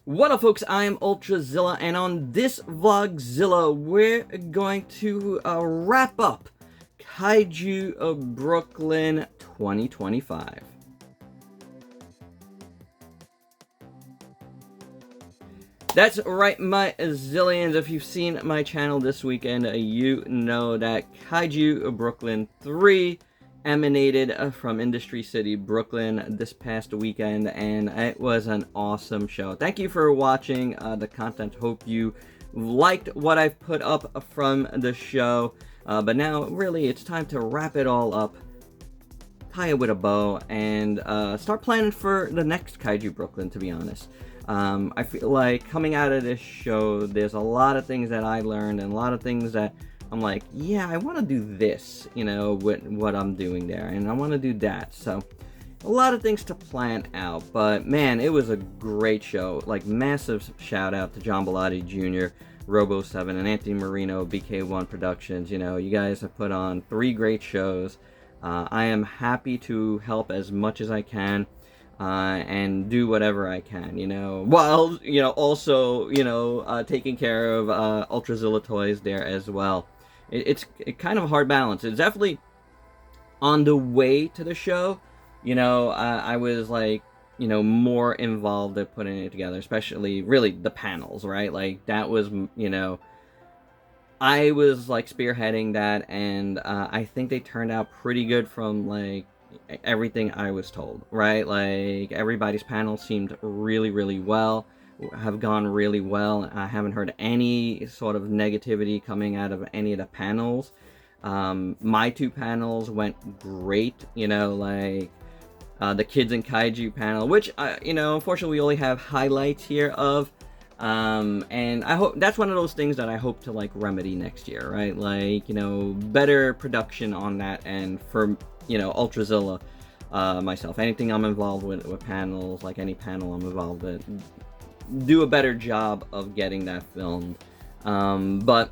What up, folks? I'm Ultrazilla, and on this Vlogzilla, we're going to wrap up Kaiju Brooklyn 2025. That's right, my zillions. If you've seen my channel this weekend, you know that Kaiju Brooklyn 3 emanated from Industry City, Brooklyn this past weekend, and it was an awesome show. Thank you for watching the content. Hope you liked what I've put up from the show, but now really it's time to wrap it all up, tie it with a bow, and start planning for the next Kaiju Brooklyn, to be honest. I feel like coming out of this show, there's a lot of things that I learned and a lot of things that I'm like, yeah, I want to do this, you know, with what I'm doing there, and I want to do that. So a lot of things to plan out, but man, it was a great show. Like, massive shout out to John Bellotti Jr., Robo7, and Anthony Marino, BK1 Productions. You know, you guys have put on 3 great shows. I am happy to help as much as I can. And do whatever I can, you know, while, you know, also, you know, taking care of ultrazillatoys there as well. It's kind of a hard balance. It's definitely on the way to the show, you know. I was like, you know, more involved in putting it together, especially really the panels, right? Like, that was, you know, I was like spearheading that, and I think they turned out pretty good from like everything I was told, right? Like, everybody's panel seemed really well, have gone really well. I haven't heard any sort of negativity coming out of any of the panels. My 2 panels went great, you know, like the Kids and Kaiju panel, which, you know, unfortunately we only have highlights here of, and I hope that's one of those things that I hope to like remedy next year, right? Like, you know, better production on that, and for, you know, Ultrazilla, myself, anything I'm involved with panels, like any panel I'm involved with, do a better job of getting that filmed. But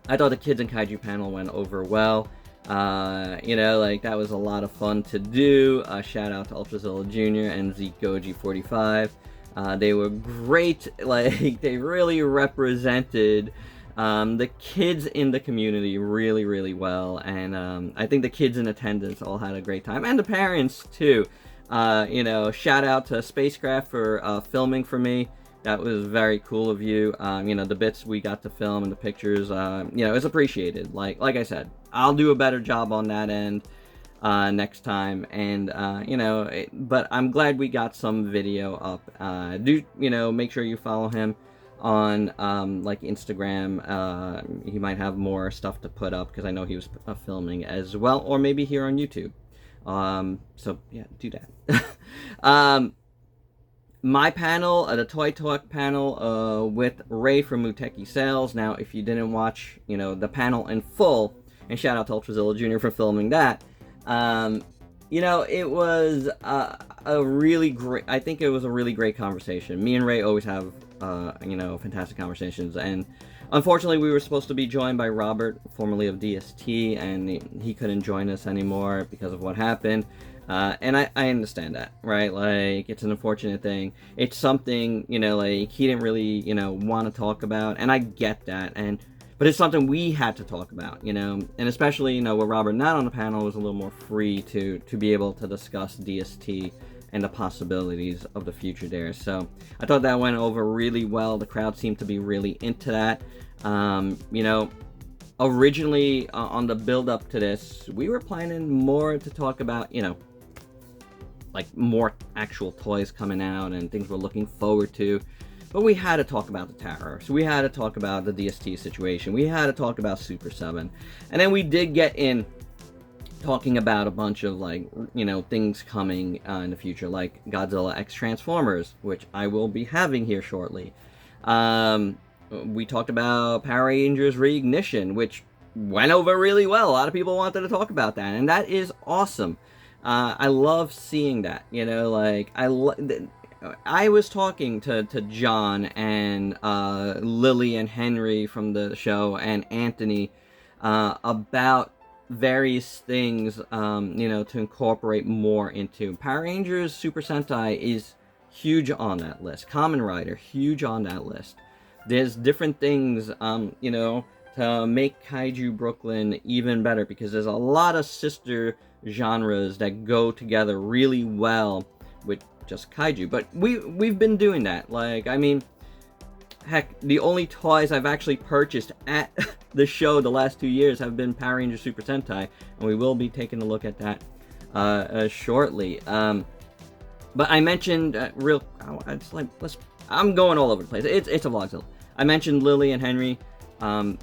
I thought the Kids and Kaiju panel went over well. You know, like, that was a lot of fun to do. Shout out to Ultrazilla Jr. and Zeke Goji 45. They were great. Like, they really represented the kids in the community really well, and I think the kids in attendance all had a great time, and the parents too. You know, shout out to Spacecraft for filming for me. That was very cool of you. You know, the bits we got to film and the pictures, you know, it's appreciated. Like I said, I'll do a better job on that end next time, and you know, but I'm glad we got some video up. Do, you know, make sure you follow him on like Instagram. He might have more stuff to put up, because I know he was filming as well, or maybe here on YouTube. So yeah, do that. My panel, the Toy Talk panel, with Ray from Muteki Sales. Now, if you didn't watch, you know, the panel in full, and shout out to Ultrazilla Jr. for filming that, you know, it was a really great, I think it was a really great conversation. Me and Ray always have, you know, fantastic conversations, and unfortunately we were supposed to be joined by Robert, formerly of DST, and he couldn't join us anymore because of what happened. And I understand that, right? Like, it's an unfortunate thing. It's something, you know, like, he didn't really, you know, want to talk about, and I get that, but it's something we had to talk about, you know, and especially, you know, with Robert not on the panel, it was a little more free to be able to discuss DST and the possibilities of the future there. So I thought that went over really well. The crowd seemed to be really into that. You know, originally on the build up to this, we were planning more to talk about, you know, like more actual toys coming out and things we're looking forward to. But we had to talk about the Terror. So we had to talk about the DST situation. We had to talk about Super 7. And then we did get in talking about a bunch of, like, you know, things coming in the future, like Godzilla X Transformers, which I will be having here shortly. We talked about Power Rangers Reignition, which went over really well. A lot of people wanted to talk about that, and that is awesome. I love seeing that, you know, like, I was talking to John and Lily and Henry from the show, and Anthony, about various things, you know, to incorporate more into. Power Rangers Super Sentai is huge on that list. Kamen Rider, huge on that list. There's different things, you know, to make Kaiju Brooklyn even better, because there's a lot of sister genres that go together really well with just Kaiju. But we've been doing that. Like, I mean, heck, the only toys I've actually purchased at the show the last 2 years have been Power Ranger Super Sentai, and we will be taking a look at that shortly. But I mentioned it's like, I'm going all over the place. It's a Vlogzilla. I mentioned Lily and Henry.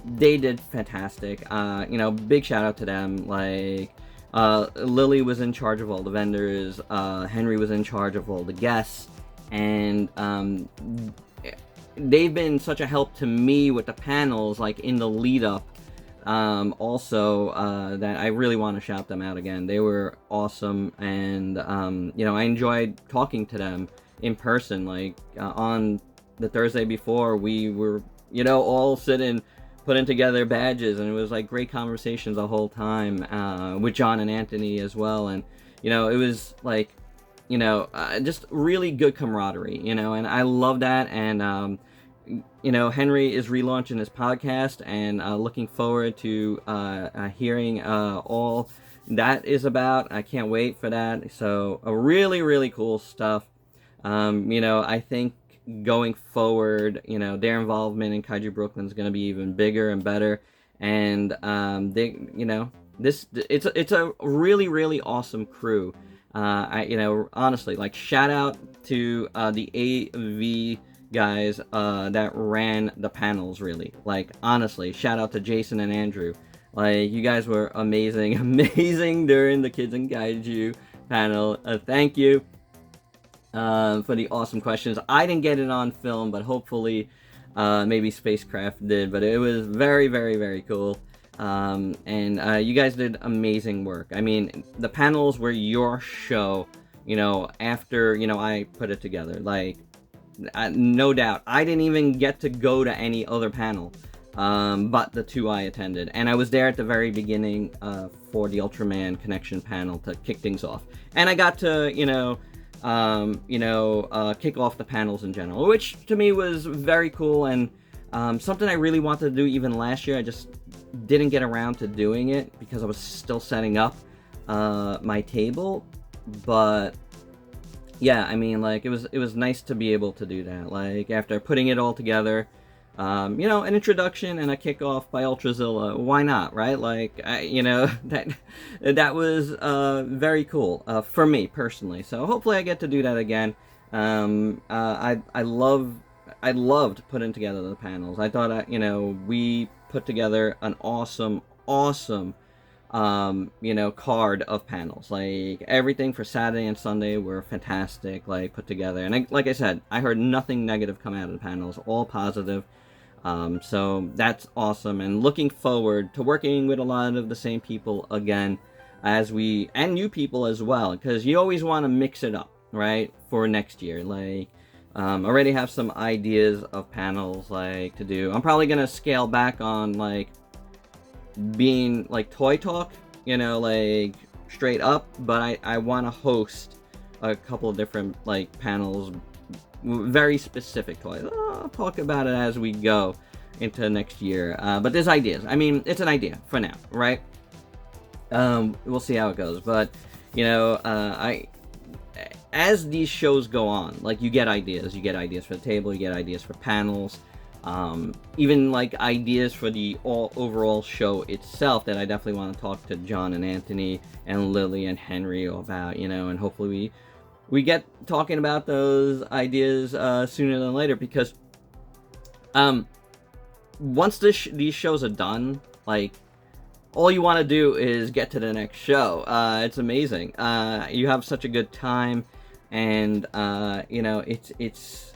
They did fantastic. You know, big shout out to them. Like, Lily was in charge of all the vendors. Henry was in charge of all the guests, and they've been such a help to me with the panels, like in the lead up. Also, that I really want to shout them out again. They were awesome, and you know, I enjoyed talking to them in person. Like, on the Thursday before, we were, you know, all sitting, putting together badges, and it was like great conversations the whole time, with John and Anthony as well. And, you know, it was like, you know, just really good camaraderie, you know, and I love that. And, you know, Henry is relaunching his podcast, and looking forward to hearing all that is about. I can't wait for that. So, really, really cool stuff. You know, I think going forward, you know, their involvement in Kaiju Brooklyn is going to be even bigger and better. And they, you know, it's a really, really awesome crew. You know, honestly, like, shout out to the AV guys that ran the panels, really. Like, honestly, shout out to Jason and Andrew. Like, you guys were amazing during the Kids and Kaiju panel. Thank you for the awesome questions. I didn't get it on film, but hopefully maybe Spacecraft did. But it was very, very, very cool. And you guys did amazing work. I mean, the panels were your show, you know, after, you know, I put it together. Like, no doubt. I didn't even get to go to any other panel but the two I attended. And I was there at the very beginning for the Ultraman Connection panel to kick things off. And I got to, you know, kick off the panels in general, which to me was very cool, and something I really wanted to do even last year. I just didn't get around to doing it because I was still setting up my table. But yeah, I mean, like, it was nice to be able to do that. Like, after putting it all together, you know, an introduction and a kickoff by Ultrazilla, why not, right? Like, you know, that was very cool for me personally. So hopefully I get to do that again. I loved putting together the panels. I thought, you know, we put together an awesome you know, card of panels. Like, everything for Saturday and Sunday were fantastic, like, put together. And like I said, I heard nothing negative come out of the panels, all positive. So that's awesome, and looking forward to working with a lot of the same people again, and new people as well, because you always want to mix it up, right, for next year. Like, already have some ideas of panels, like, to do. I'm probably gonna scale back on, like, being like Toy Talk, you know, like, straight up, but I want to host a couple of different, like, panels, very specific toys. I'll talk about it as we go into next year, but there's ideas. I mean, it's an idea for now, right? We'll see how it goes, but, you know, as these shows go on, like, you get ideas for the table, you get ideas for panels, even, like, ideas for the overall show itself that I definitely want to talk to John and Anthony and Lily and Henry about, you know, and hopefully we get talking about those ideas sooner than later, because once these shows are done, like, all you want to do is get to the next show. It's amazing. You have such a good time, and you know, it's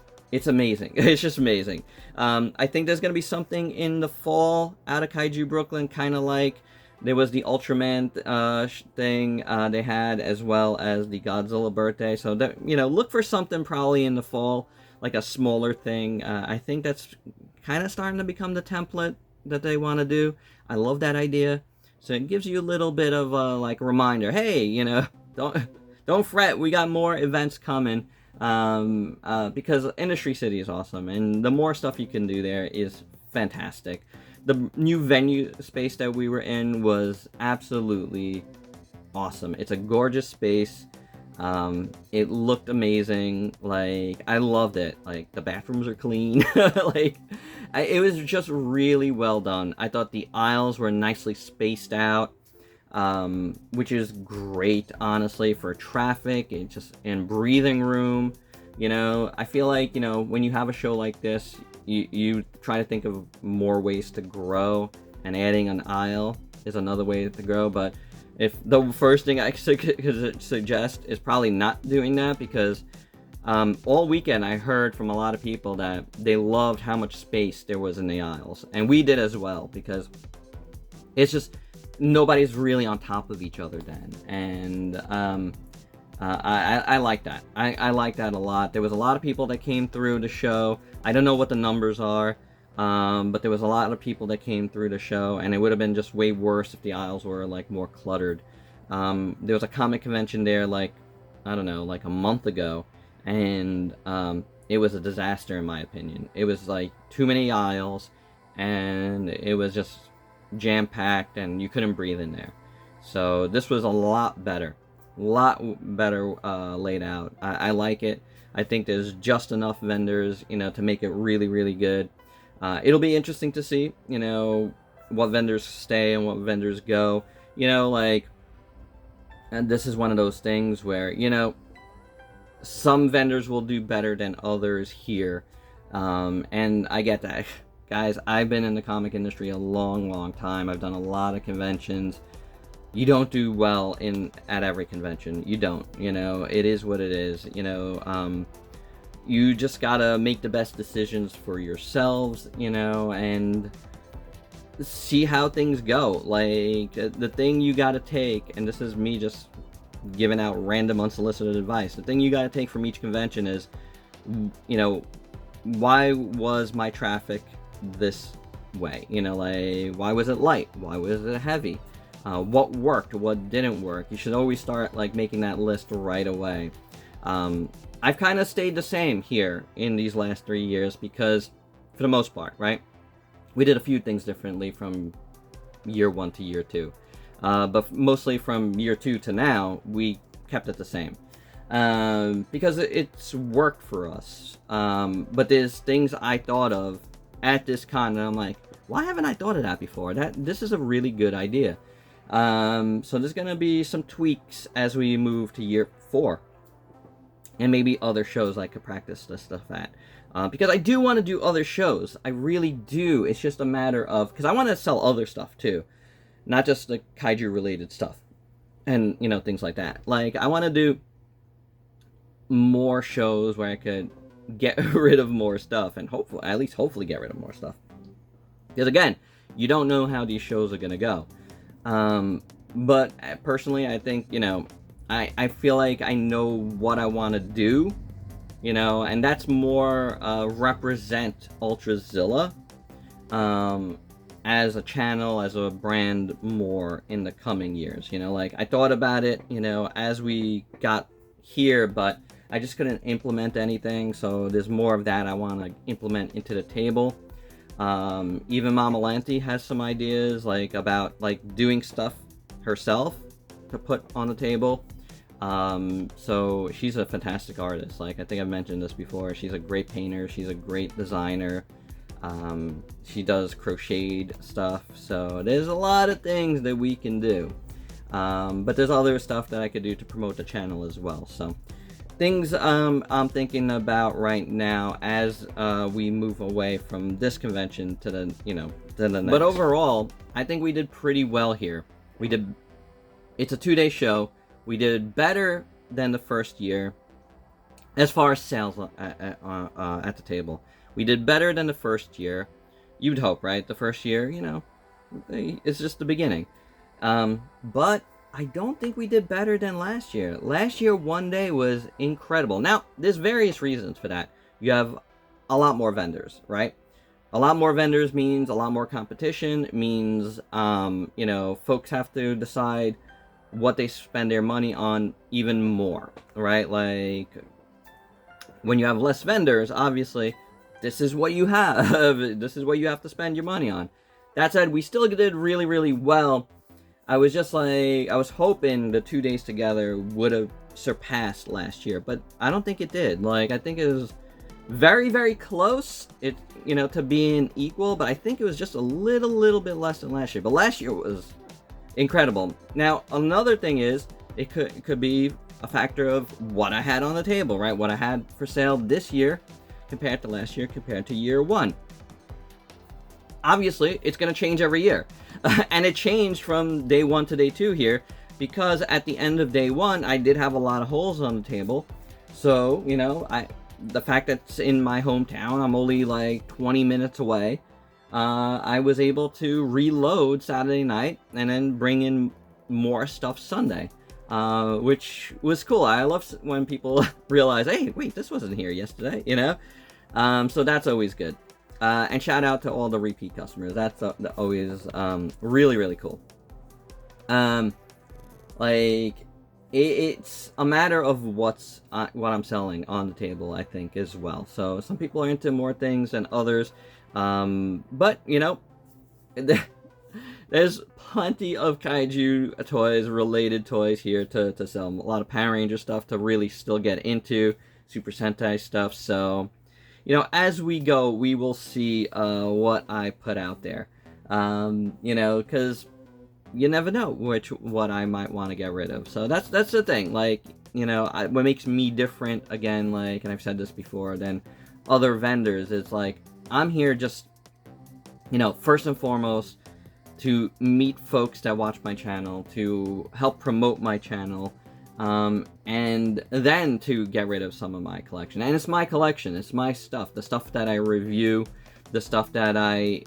amazing. It's just amazing. I think there's gonna be something in the fall out of Kaiju Brooklyn, kind of like there was the Ultraman thing they had, as well as the Godzilla birthday. So that, you know, look for something probably in the fall, like a smaller thing. I think that's kind of starting to become the template that they want to do. I love that idea. So it gives you a little bit of a, like, reminder. Hey, you know, don't fret. We got more events coming because Industry City is awesome, and the more stuff you can do there is fantastic. The new venue space that we were in was absolutely awesome. It's a gorgeous space. It looked amazing. Like, I loved it. Like, the bathrooms are clean. Like, it was just really well done. I thought the aisles were nicely spaced out, which is great, honestly, for traffic and just in breathing room. You know, I feel like, you know, when you have a show like this, you try to think of more ways to grow, and adding an aisle is another way to grow. But if the first thing I could suggest is probably not doing that, because all weekend I heard from a lot of people that they loved how much space there was in the aisles, and we did as well, because it's just nobody's really on top of each other then, and I like that. I like that a lot. There was a lot of people that came through the show. I don't know what the numbers are, but there was a lot of people that came through the show, and it would have been just way worse if the aisles were like more cluttered. There was a comic convention there, like, I don't know, like a month ago, and it was a disaster in my opinion. It was like too many aisles, and it was just jam-packed, and you couldn't breathe in there. So this was a lot better laid out. I like it. I think there's just enough vendors, you know, to make it really, really good. It'll be interesting to see, you know, what vendors stay and what vendors go. You know, like, and this is one of those things where, you know, some vendors will do better than others here. And I get that. Guys, I've been in the comic industry a long time. I've done a lot of conventions. You don't do well at every convention. You don't, you know, it is what it is, you know. You just gotta make the best decisions for yourselves, you know, and see how things go. Like, the thing you gotta take, and this is me just giving out random unsolicited advice, the thing you gotta take from each convention is, you know, why was my traffic this way? You know, like, why was it light? Why was it heavy? What worked, what didn't work. You should always start like making that list right away. I've kind of stayed the same here in these last 3 years, because for the most part, right, we did a few things differently from year 1 to year 2, but mostly from year 2 to now we kept it the same, because it's worked for us. But there's things I thought of at this con, and I'm like, why haven't I thought of that before? This is a really good idea. So there's gonna be some tweaks as we move to year 4, and maybe other shows I could practice this stuff at, because I do want to do other shows. I really do. It's just a matter of, because I want to sell other stuff too, not just the kaiju related stuff, and, you know, things like that. Like, I want to do more shows where I could get rid of more stuff, and hopefully get rid of more stuff, because again, you don't know how these shows are gonna go. But personally, I think, you know, I feel like I know what I want to do, you know, and that's more represent Ultrazilla as a channel, as a brand more in the coming years. You know, like, I thought about it, you know, as we got here, but I just couldn't implement anything, so there's more of that I want to implement into the table. Even Mama Lanty has some ideas, like, about like doing stuff herself to put on the table. So she's a fantastic artist. Like, I think I've mentioned this before. She's a great painter. She's a great designer. She does crocheted stuff. So there's a lot of things that we can do. But there's other stuff that I could do to promote the channel as well. So things I'm thinking about right now as we move away from this convention to the, you know, to the next. But overall, I think we did pretty well here. It's a 2-day show. We did better than the first year as far as sales at the table. We did better than the first year. You'd hope, right? The first year, you know, it's just the beginning. But I don't think we did better than last year. Last year, one day was incredible. Now, there's various reasons for that. You have a lot more vendors, right? A lot more vendors means a lot more competition, means, you know, folks have to decide what they spend their money on even more, right? Like, when you have less vendors, obviously, this is what you have. This is what you have to spend your money on. That said, we still did really, really well. I was just like, I was hoping the 2 days together would have surpassed last year, but I don't think it did. Like, I think it was very, very close, to being equal, but I think it was just a little bit less than last year. But last year was incredible. Now, another thing is, it could be a factor of what I had on the table, right? What I had for sale this year compared to last year, compared to year one. Obviously, it's going to change every year. And it changed from day one to day two here, because at the end of day one, I did have a lot of holes on the table. So, the fact that it's in my hometown, I'm only like 20 minutes away, I was able to reload Saturday night and then bring in more stuff Sunday, which was cool. I love when people realize, hey, wait, this wasn't here yesterday, so that's always good. And shout out to all the repeat customers. That's always really, really cool. It's a matter of what I'm selling on the table, I think, as well. So some people are into more things than others. But, there's plenty of Kaiju toys, related toys here to sell. A lot of Power Ranger stuff to really still get into. Super Sentai stuff. So, as we go, we will see what I put out there. Because you never know what I might want to get rid of. So that's the thing. Like, what makes me different, again, like, and I've said this before, than other vendors, it's like, I'm here just, first and foremost, to meet folks that watch my channel, to help promote my channel, and then to get rid of some of my collection. And it's my collection, it's my stuff, the stuff that I review, the stuff that I,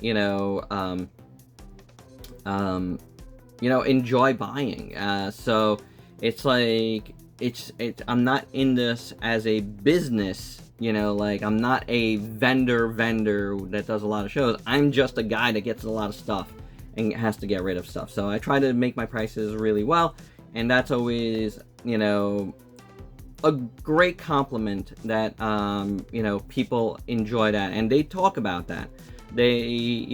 enjoy buying. So it's like, I'm not in this as a business, I'm not a vendor that does a lot of shows. I'm just a guy that gets a lot of stuff and has to get rid of stuff. So I try to make my prices really well, and that's always, a great compliment that, people enjoy that, and they talk about that. They,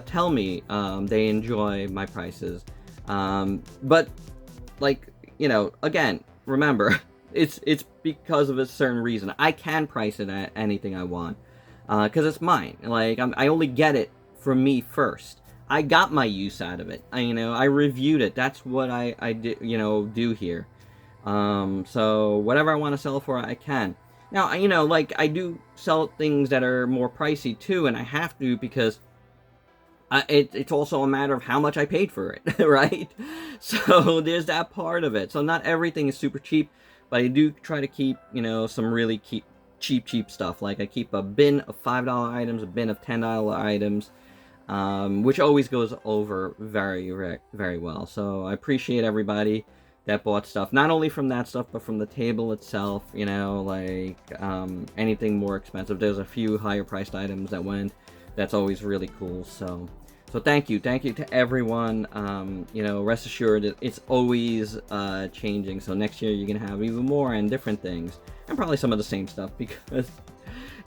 tell me they enjoy my prices. But, like, again, remember, it's because of a certain reason. I can price it at anything I want, because it's mine. Like, I only get it from me first. I got my use out of it. I reviewed it. That's what I did, do here. So whatever I want to sell for, I can. Now, I do sell things that are more pricey too, and I have to, because it's also a matter of how much I paid for it, right? So there's that part of it. So not everything is super cheap, but I do try to keep, some really cheap stuff. Like, I keep a bin of $5 items, a bin of $10 items, which always goes over very, very well. So I appreciate everybody that bought stuff, not only from that stuff, but from the table itself, anything more expensive. There's a few higher priced items that went. That's always really cool. So thank you to everyone. Rest assured that it's always changing. So next year you're gonna have even more and different things, and probably some of the same stuff, because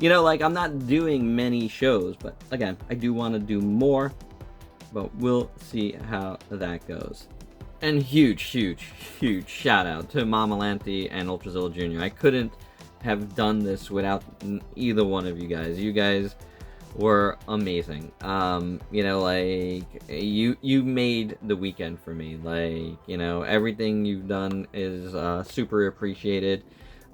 I'm not doing many shows, but again, I do want to do more, but we'll see how that goes. And huge shout out to Mama Lanty and Ultrazilla Jr. I couldn't have done this without either one of you guys. You guys were amazing. You made the weekend for me. Everything you've done is super appreciated.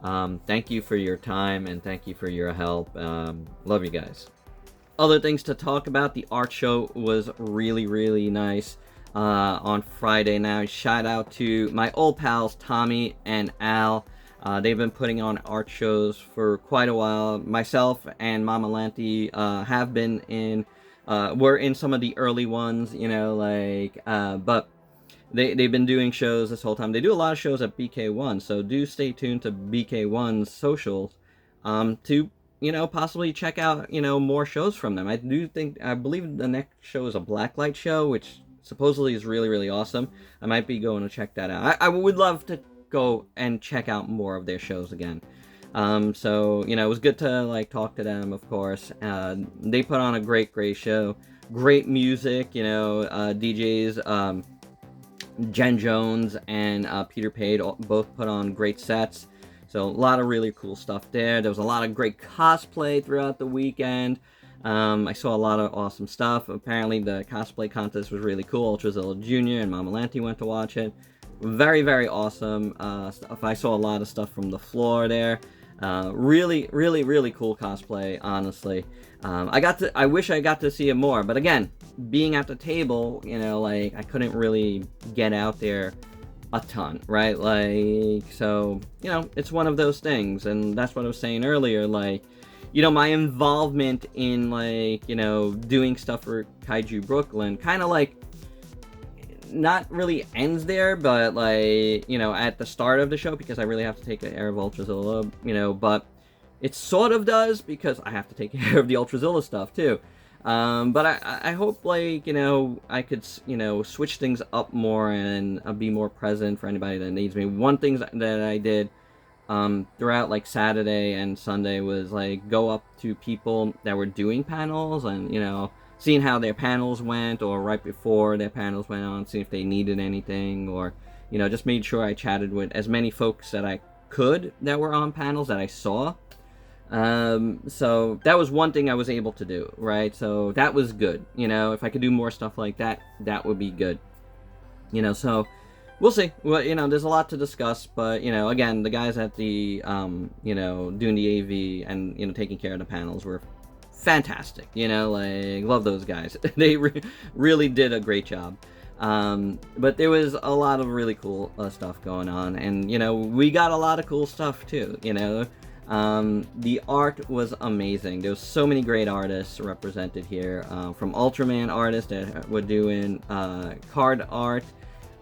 Thank you for your time, and thank you for your help. Love you guys. Other things to talk about: the art show was really nice on Friday. Now, shout out to my old pals Tommy and Al. They've been putting on art shows for quite a while. Myself and Mama Lanty have been in, we're in some of the early ones, but they've been doing shows this whole time. They do a lot of shows at BK1, so do stay tuned to BK1's socials to, possibly check out, more shows from them. I believe the next show is a blacklight show, which supposedly is really awesome. I might be going to check that out. I would love to go and check out more of their shows again. So, you know, it was good to, like, talk to them, of course. They put on a great show. Great music, you know, DJs, Jen Jones and Peter Pade both put on great sets. So a lot of really cool stuff there. There was a lot of great cosplay throughout the weekend. I saw a lot of awesome stuff. Apparently the cosplay contest was really cool. Ultrazilla Jr. and Mama Lanty went to watch it. Very, very awesome stuff. I saw a lot of stuff from the floor there. Really, really, really cool cosplay, honestly. I wish I got to see it more, but again, being at the table, you know, like, I couldn't really get out there a ton, right? Like, so, you know, it's one of those things, and that's what I was saying earlier, like, you know, my involvement in, like, you know, doing stuff for Kaiju Brooklyn, kind of, like, not really ends there, but, like, you know, at the start of the show, because I really have to take care of Ultrazilla, you know, but it sort of does, because I have to take care of the Ultrazilla stuff, too. But I hope, like, you know, I could, you know, switch things up more and be more present for anybody that needs me. One thing that I did throughout, like, Saturday and Sunday was, like, go up to people that were doing panels and, you know, seeing how their panels went, or right before their panels went on, see if they needed anything, or, you know, just made sure I chatted with as many folks that I could that were on panels that I saw. So that was one thing I was able to do, right? So that was good. You know, if I could do more stuff like that, that would be good. You know, so we'll see. Well, you know, there's a lot to discuss, but, you know, again, the guys at the, you know, doing the AV and, you know, taking care of the panels were fantastic. You know, like, love those guys. They really did a great job. But there was a lot of really cool stuff going on, and, you know, we got a lot of cool stuff too, you know. The art was amazing. There was so many great artists represented here, from Ultraman artists that were doing card art,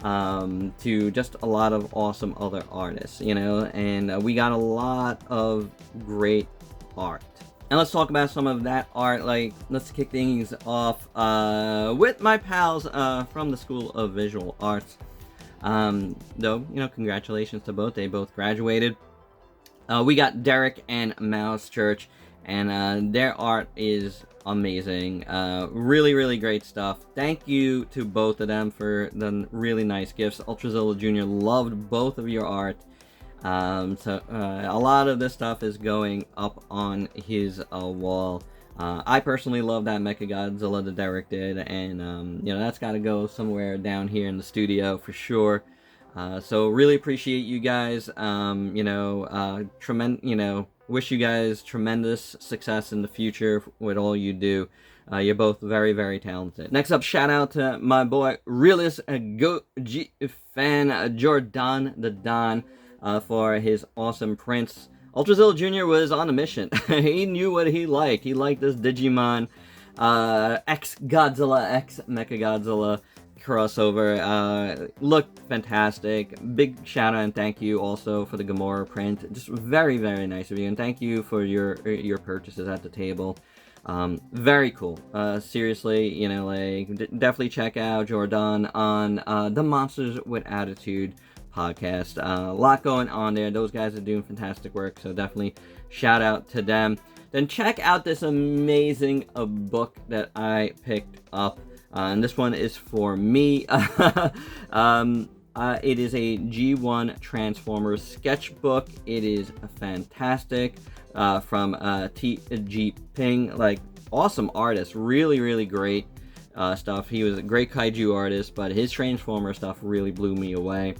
to just a lot of awesome other artists, you know, and we got a lot of great art. And let's talk about some of that art. Like, let's kick things off with my pals from the School of Visual Arts. Though, you know, congratulations to both. They both graduated. We got Derek and Mouse Church, and their art is amazing. Really, really great stuff. Thank you to both of them for the really nice gifts. Ultrazilla Jr. loved both of your art. So a lot of this stuff is going up on his wall. I personally love that Mechagodzilla that Derek did, and you know, that's got to go somewhere down here in the studio for sure. So really appreciate you guys. You know, you know, wish you guys tremendous success in the future with all you do. You're both very, very talented. Next up, shout out to my boy Realist Goji fan Jordan the Don for his awesome prints. Ultrazilla Jr. was on a mission. He knew what he liked. He liked this Digimon X Godzilla, X Mechagodzilla crossover. Looked fantastic. Big shout out and thank you also for the Gamora print. Just very, very nice of you, and thank you for your purchases at the table. Very cool. Seriously, you know, like, definitely check out Jordan on the Monsters with Attitude podcast. A lot going on there. Those guys are doing fantastic work, so definitely shout out to them. Then check out this amazing book that I picked up. And this one is for me. It is a G1 Transformers sketchbook. It is fantastic. From T.G. Ping. Like, awesome artist. Really, really great stuff. He was a great kaiju artist, but his Transformer stuff really blew me away.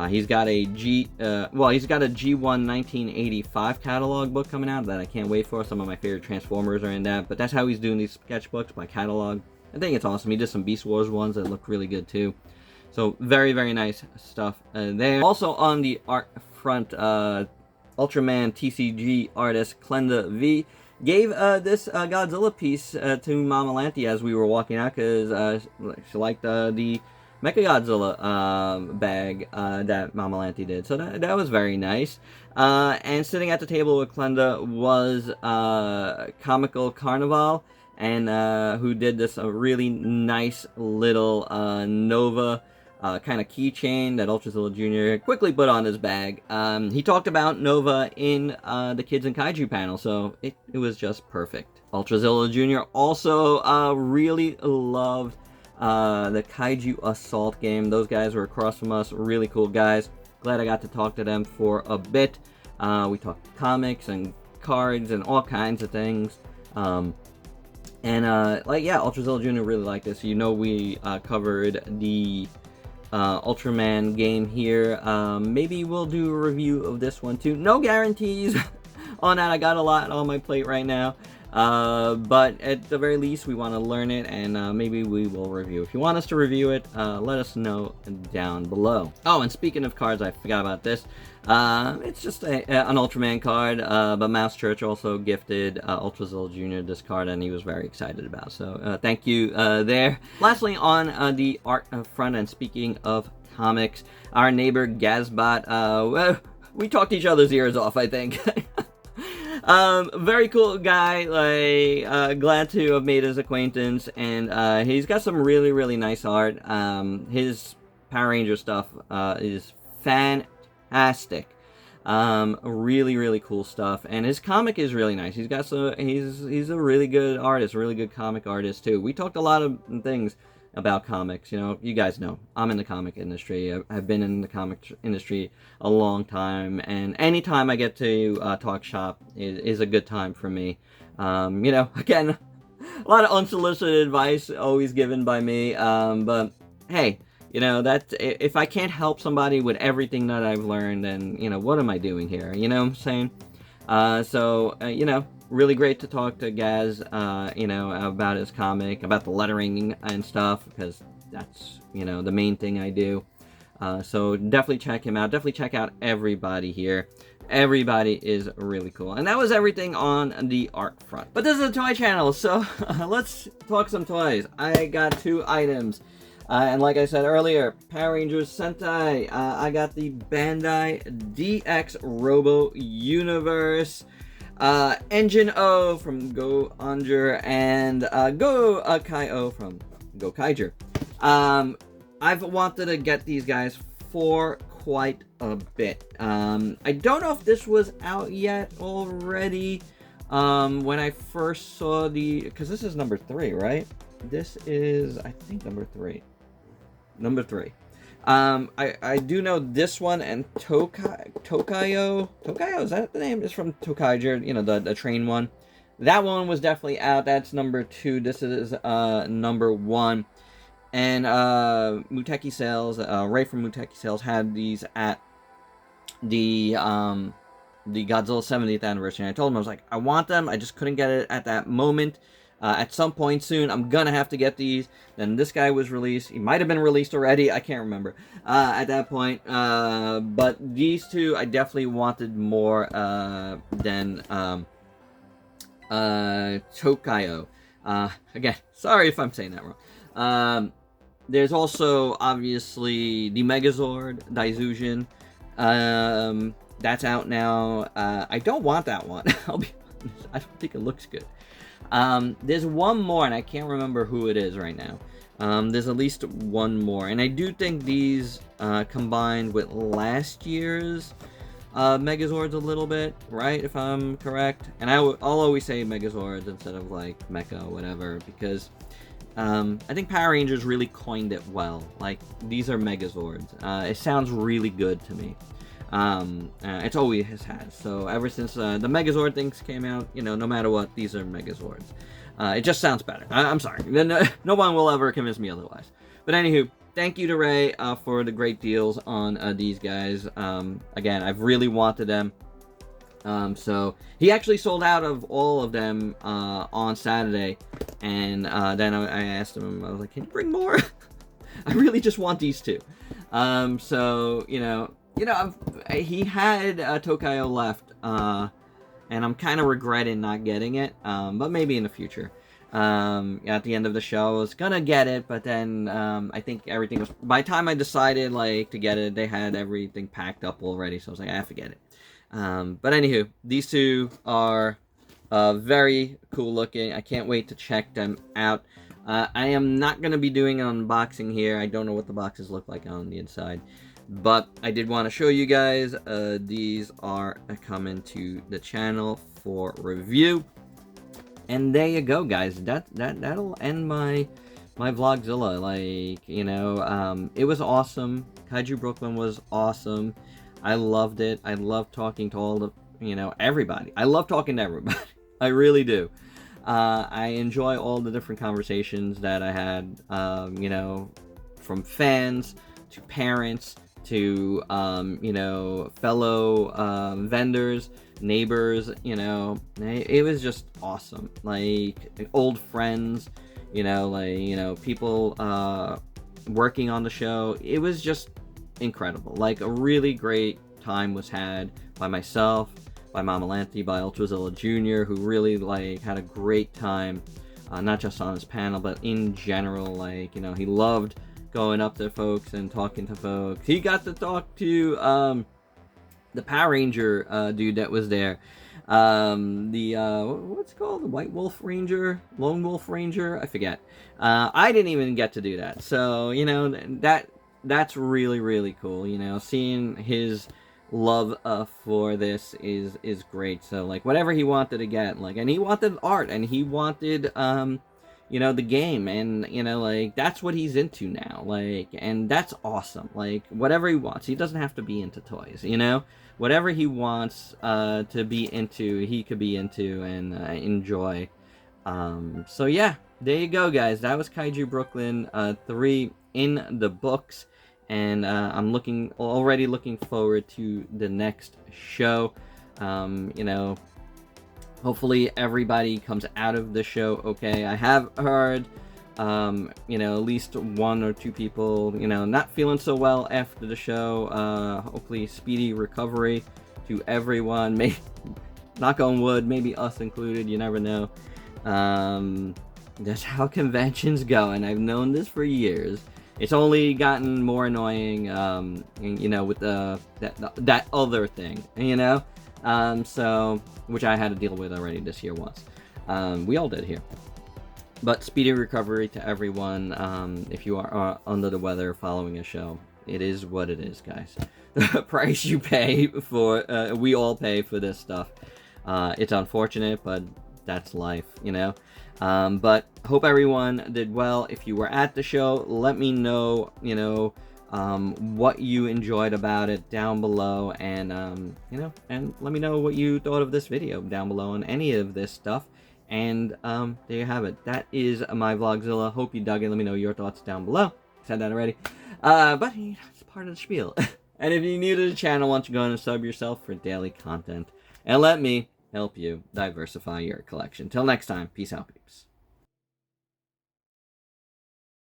He's got a G1 1985 catalog book coming out that I can't wait for. Some of my favorite Transformers are in that, but that's how he's doing these sketchbooks, by catalog. I think it's awesome. He did some Beast Wars ones that look really good too. So very, very nice stuff there. Also on the art front, Ultraman TCG artist Klenda V gave this Godzilla piece to Mama Lanty as we were walking out, because she liked the Mechagodzilla bag that Mama Lanty did. So that was very nice. And sitting at the table with Klenda was Comical Carnival, and who did this really nice little Nova kind of keychain that Ultrazilla Jr. quickly put on his bag. He talked about Nova in the Kids and Kaiju panel, so it was just perfect. Ultrazilla Jr. also really loved the Kaiju Assault game. Those guys were across from us, really cool guys. Glad I got to talk to them for a bit. We talked comics and cards and all kinds of things. Ultrazilla Jr. really liked this. You know, we covered the Ultraman game here. Maybe we'll do a review of this one too. No guarantees on that. I got a lot on my plate right now. But at the very least, we want to learn it, and maybe we will review. If you want us to review it, let us know down below. Oh, and speaking of cards, I forgot about this. It's just an Ultraman card, but Mouse Church also gifted Ultrazilla Jr. this card, and he was very excited about. So thank you there. Lastly, on the art front, and speaking of comics, our neighbor Gazbot, well, we talked each other's ears off, I think. Very cool guy, glad to have made his acquaintance, and he's got some really, really nice art. His Power Ranger stuff is fantastic. Really, really cool stuff, and his comic is really nice. He's got some, he's a really good artist, really good comic artist too. We talked a lot of things about comics. You know, you guys know I'm in the comic industry. I've been in the comic industry a long time, and anytime I get to talk shop is a good time for me. You know, again, a lot of unsolicited advice always given by me, but hey, you know, that if I can't help somebody with everything that I've learned, then, you know, what am I doing here? You know what I'm saying? You know, really great to talk to Gaz, you know, about his comic, about the lettering and stuff, because that's, you know, the main thing I do. So definitely check him out. Definitely check out everybody here. Everybody is really cool. And that was everything on the art front. But this is a toy channel, so let's talk some toys. I got 2 items. And like I said earlier, Power Rangers Sentai. I got the Bandai DX Robo Universe. Engine O from Go Anjur, and Go Kai-O from Go Kaiju. I've wanted to get these guys for quite a bit. I don't know if this was out yet already. When I first saw because this is number 3, right? This is, I think, number 3. Number 3. I do know this one and Tokayo, is that the name? It's from Tokaiger, you know, the train one. That one was definitely out. That's number 2. This is number 1. And Muteki Sales, Ray from Muteki Sales had these at the Godzilla 70th anniversary. And I told him, I was like, I want them. I just couldn't get it at that moment. At some point soon, I'm gonna have to get these. Then this guy was released. He might have been released already. I can't remember at that point. But these 2, I definitely wanted more than Tokayo. Again, sorry if I'm saying that wrong. There's also, obviously, the Megazord Daizujin. That's out now. I don't want that one. I'll be honest. I don't think it looks good. There's one more, and I can't remember who it is right now. There's at least one more, and I do think these combined with last year's Megazords a little bit, right? If I'm correct. And I'll always say Megazords instead of like Mecha or whatever, because I think Power Rangers really coined it well. Like, these are Megazords. It sounds really good to me. It's always has. So ever since the Megazord things came out, you know, no matter what, these are Megazords. It just sounds better. I'm sorry. No one will ever convince me otherwise. But anywho, thank you to Ray for the great deals on these guys. Again, I've really wanted them. So he actually sold out of all of them on Saturday, and then I asked him, I was like, can you bring more? I really just want these 2. So you know, he had Tokayo left, and I'm kind of regretting not getting it, but maybe in the future. At the end of the show, I was gonna get it, but then I think everything was, by the time I decided like to get it, they had everything packed up already, so I was like, I have to get it. But anywho, these 2 are very cool looking. I can't wait to check them out. I am not going to be doing an unboxing here. I don't know what the boxes look like on the inside. But I did want to show you guys. These are coming to the channel for review. And there you go, guys. That'll end my Vlogzilla. Like, you know, it was awesome. Kaiju Brooklyn was awesome. I loved it. I love talking to all the, you know, everybody. I love talking to everybody. I really do. I enjoy all the different conversations that I had, you know, from fans to parents to, you know, fellow vendors, neighbors, you know. It was just awesome. Like, old friends, you know, people working on the show. It was just incredible. Like, a really great time was had by myself, by Mama Lanty, by Ultrazilla Jr., who really, like, had a great time, not just on his panel, but in general. Like, you know, he loved going up to folks and talking to folks. He got to talk to the Power Ranger dude that was there. What's it called? The White Wolf Ranger? Lone Wolf Ranger? I forget. I didn't even get to do that. So, you know, that's really, really cool. You know, seeing his love for this is great. So, like, whatever he wanted to get, like, and he wanted art, and he wanted you know, the game, and, you know, like, that's what he's into now. Like, and that's awesome. Like, whatever he wants. He doesn't have to be into toys, you know? Whatever he wants to be into, he could be into and enjoy. So yeah, there you go, guys. That was Kaiju Brooklyn 3 in the books, and I'm already looking forward to the next show. You know, hopefully everybody comes out of the show okay. I have heard, you know, at least 1 or 2 people, you know, not feeling so well after the show. Hopefully speedy recovery to everyone. Maybe, knock on wood, maybe us included, you never know. That's how conventions go, and I've known this for years. It's only gotten more annoying, you know, with that other thing, you know? So, which I had to deal with already this year once. We all did here. But speedy recovery to everyone. If you are under the weather following a show, it is what it is, guys. The price you pay for, we all pay for this stuff. It's unfortunate, but that's life, you know. But hope everyone did well. If you were at the show, let me know, you know, what you enjoyed about it down below, and you know, and let me know what you thought of this video down below on any of this stuff. And there you have it. That is my Vlogzilla. Hope you dug it. Let me know your thoughts down below. I said that already. But you know, it's part of the spiel. And if you're new to the channel, why don't you go and sub yourself for daily content, and let me help you diversify your collection. Till next time, peace out, peeps.